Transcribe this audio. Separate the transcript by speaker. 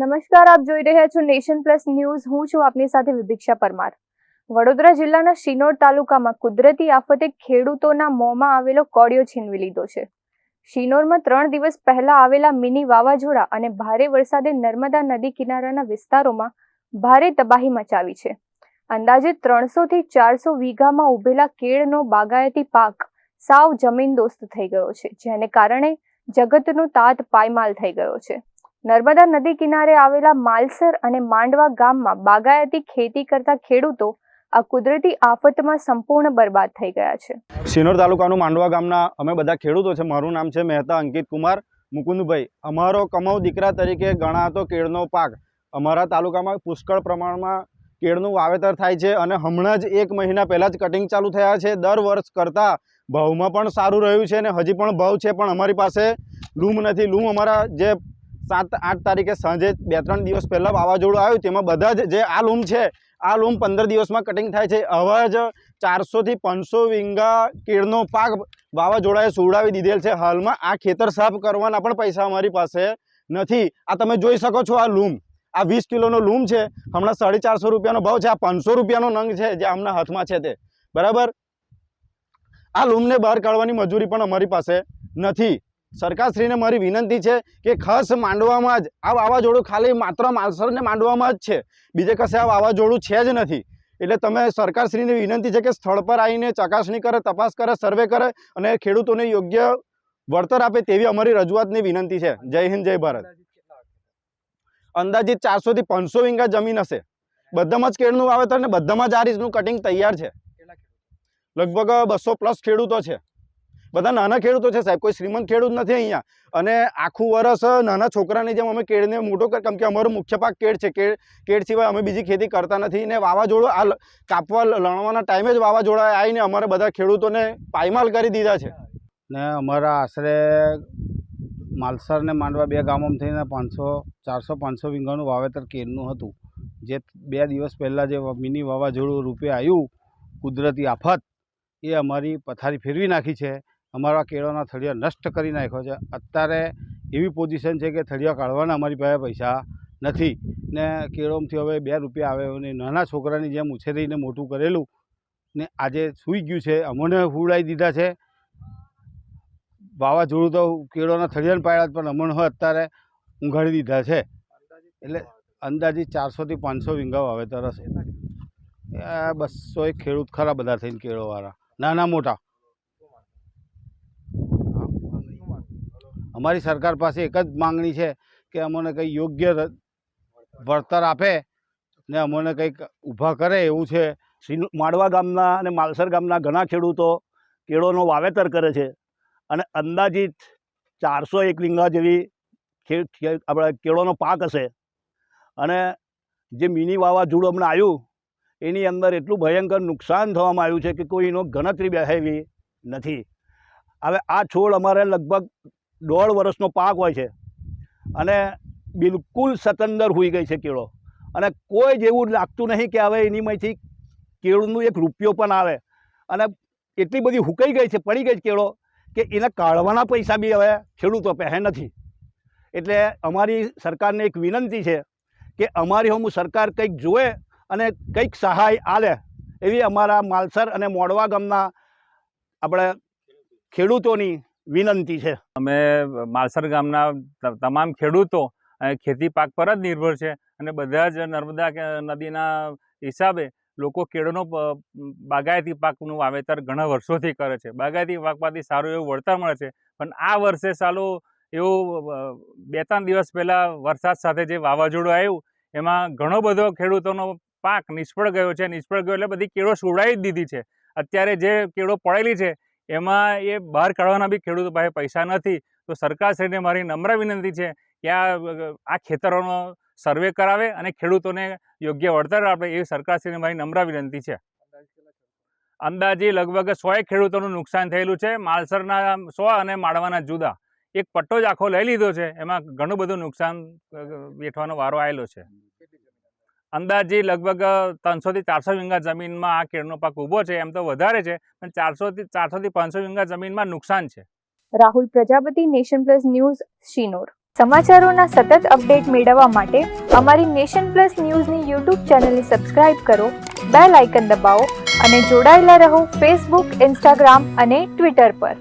Speaker 1: નમસ્કાર, આપ જોઈ રહ્યા છો નેશન પ્લસ ન્યૂઝ। હું છું આપની સાથે વિભિક્ષા પરમાર। વડોદરા જિલ્લાના શિનોર તાલુકામાં કુદરતી આફતે ખેડૂતોના મોંમાં આવેલો કોળિયો છીનવી લીધો છે। શિનોરમાં 3 દિવસ પહેલા આવેલા મિની વાવાઝોડા અને ભારે વરસાદે નર્મદા નદી કિનારાના વિસ્તારોમાં ભારે તબાહી મચાવી છે। અંદાજે 300 થી 400 વીઘામાં ઉભેલા કેળનો બાગાયતી પાક સાવ જમીનદોસ્ત થઈ ગયો છે, જેને કારણે જગતનો તાત પાયમાલ થઈ ગયો છે। નર્મદા નદી કિનારે આવેલા માલસર અને માંડવા ગામમાં બાગાયતી ખેતી કરતા ખેડૂતો આ કુદરતી આફતમાં સંપૂર્ણ બરબાદ થઈ ગયા છે।
Speaker 2: શિનોર તાલુકાનું માંડવા ગામના અમે બધા ખેડૂતો છે। મારું નામ છે મહેતા અંકિત કુમાર મુકુંદભાઈ। અમારો કમાઉ દીકરા તરીકે ગણાતો કેળનો પાક અમારા તાલુકામાં પુષ્કળ પ્રમાણમાં કેળનું વાવેતર થાય છે અને હમણાં જ 1 મહિના પહેલાં જ કટિંગ ચાલુ થયા છે। દર વર્ષ કરતાં ભાવમાં પણ સારું રહ્યું છે અને હજી પણ ભાવ છે, પણ અમારી પાસે લૂમ નથી। લૂમ અમારા જે 7-8 તારીખે સાંજે 2-3 દિવસ પહેલાં વાવાઝોડું આવ્યું, તેમાં બધા જ જે આ લૂમ છે, આ લૂમ 15 દિવસમાં કટિંગ થાય છે। આવા જ 400 થી 500 વીંગા કેળનો પાક વાવાઝોડાએ સુવડાવી દીધેલ છે। હાલમાં આ ખેતર સાફ કરવાના પણ પૈસા અમારી પાસે નથી। આ તમે જોઈ શકો છો, આ લૂમ, આ 20 કિલોનો લૂમ છે, હમણાં 450 રૂપિયાનો ભાવ છે। આ 500 રૂપિયાનો નંગ છે જે આમના હાથમાં છે તે, બરાબર। આ લૂમને બહાર કાઢવાની મજૂરી પણ અમારી પાસે નથી। સરકારશ્રીને મારી વિનંતી છે કે ખાસ માંડવામાં જ આ વાવાઝોડું ખાલી માત્ર માલસરને માંડવામાં જ છે, બીજે કશે આ વાવાઝોડું છે જ નથી। એટલે તમે સરકારશ્રીને વિનંતી છે કે સ્થળ પર આવીને ચકાસણી કરે, તપાસ કરે, સર્વે કરે અને ખેડૂતોને યોગ્ય વળતર આપે, તેવી અમારી રજૂઆતની વિનંતી છે। જય હિન્દ, જય ભારત। અંદાજિત 400 થી 500 વીંગા જમીન હશે। બધામાં જ કેળનું વાવેતર ને બધામાં જ આ રીતનું કટિંગ તૈયાર છે। લગભગ 200+ ખેડૂતો છે, બધા નાના ખેડૂતો છે સાહેબ, કોઈ શ્રીમંત ખેડૂત નથી અહીંયા। અને આખું વર્ષ નાના છોકરાની જેમ અમે કેળને મોટો કર, કેમ કે અમારો મુખ્ય પાક કેળ છે। કેળ સિવાય અમે બીજી ખેતી કરતા નથી ને વાવાઝોડું આ કાપવા લણવાના ટાઈમે જ વાવાઝોડા આવીને અમારા બધા ખેડૂતોને પાયમાલ કરી દીધા છે।
Speaker 3: ને અમારા આશરે માલસર ને માંડવા 2 ગામોમાં થઈને 400-500 વીંગાનું વાવેતર કેળનું હતું, જે 2 દિવસ પહેલાં જે મિની વાવાઝોડું રૂપે આવ્યું, કુદરતી આફત, એ અમારી પથારી ફેરવી નાખી છે। અમારા કેળાના થળિયા નષ્ટ કરી નાખ્યો છે। અત્યારે એવી પોઝિશન છે કે થળિયા કાઢવાના અમારી પાસે પૈસા નથી ને કેળોમાંથી હવે 2 રૂપિયા આવે અને નાના છોકરાની જેમ ઉછેરીને મોટું કરેલું ને આજે સૂઈ ગયું છે, અમને હુવડાવી દીધા છે। વાવાઝોડું તો કેળોના થળિયાને પાડ્યા, પણ અમને અત્યારે ઊંઘાડી દીધા છે। એટલે અંદાજિત 400 થી 500 વીંગા વાવેતર હશે। 200 ખેડૂત ખરા બધા થઈને કેળોવાળા, નાના મોટા। અમારી સરકાર પાસે એક જ માંગણી છે કે અમને કંઈ યોગ્ય વળતર આપે ને અમને કંઈક ઊભા કરે એવું છે।
Speaker 4: માંડવા ગામના અને માલસર ગામના ઘણા ખેડૂતો કેળોનું વાવેતર કરે છે અને અંદાજિત 401 વીંગા જેવી આપણે કેળોનો પાક હશે। અને જે મિની વાવાઝોડું હમણાં આવ્યું, એની અંદર એટલું ભયંકર નુકસાન થવામાં આવ્યું છે કે કોઈનો ગણતરી બેસે એવી નથી। હવે આ છોડ અમારે લગભગ 1.5 વર્ષનો પાક હોય છે અને બિલકુલ સતંદર હોઈ ગઈ છે કેળો, અને કોઈ જેવું લાગતું નહીં કે હવે એનીમાંથી કેળનું 1 રૂપિયો પણ આવે। અને એટલી બધી હુકાઈ ગઈ છે, પડી ગઈ કેળો, કે એને કાઢવાના પૈસા બી હવે ખેડૂતો પાસે નથી। એટલે અમારી સરકારને એક વિનંતી છે કે અમારી હમું સરકાર કંઈક જોવે અને કંઈક સહાય આલે, એવી અમારા માલસર અને મોડવા ગામના આપણે ખેડૂતોની વિનંતી છે।
Speaker 5: અમે માલસર ગામના તમામ ખેડૂતો ખેતી પાક પર જ નિર્ભર છે અને બધા જ નર્મદા નદીના હિસાબે લોકો કેળોનો બાગાયતી પાકનું વાવેતર ઘણા વર્ષોથી કરે છે। બાગાયતી પાકમાંથી સારું એવું વળતર મળે છે, પણ આ વર્ષે સાલું એવું 2-3 દિવસ પહેલાં વરસાદ સાથે જે વાવાઝોડું આવ્યું, એમાં ઘણો બધો ખેડૂતોનો પાક નિષ્ફળ ગયો છે। નિષ્ફળ ગયો એટલે બધી કેળો સુવડાવી જ દીધી છે। અત્યારે જે કેળો પડેલી છે એમાં એ બહાર કાઢવાના બી ખેડૂતો પાસે પૈસા નથી। તો સરકારશ્રીને મારી નમ્ર વિનંતી છે કે આ ખેતરોનો સર્વે કરાવે અને ખેડૂતોને યોગ્ય વળતર આપે, એવી સરકારશ્રીને મારી નમ્ર વિનંતી છે। અંદાજે લગભગ 100 ખેડૂતોનું નુકસાન થયેલું છે। માલસરના 100 અને માંડવાના જુદા એક પટ્ટો જ આખો લઈ લીધો છે, એમાં ઘણું બધું નુકસાન વેઠવાનો વારો આવેલો છે। અંદાજે લગભગ 300 થી 400 વીંગા જમીનમાં આ કેળનો પાક ઊભો છે। એમ તો વધારે છે, પણ 400 થી 500 વીંગા જમીનમાં નુકસાન છે।
Speaker 1: Rahul Prajapati, Nation Plus News, Shinor. સમાચારોના સતત અપડેટ મેળવવા માટે અમારી નેશન પ્લસ ન્યૂઝની યુટ્યુબ ચેનલને સબસ્ક્રાઇબ કરો, બેલ આઇકન દબાવો અને જોડાયેલા રહો ફેસબુક, ઇન્સ્ટાગ્રામ અને ટ્વિટર પર.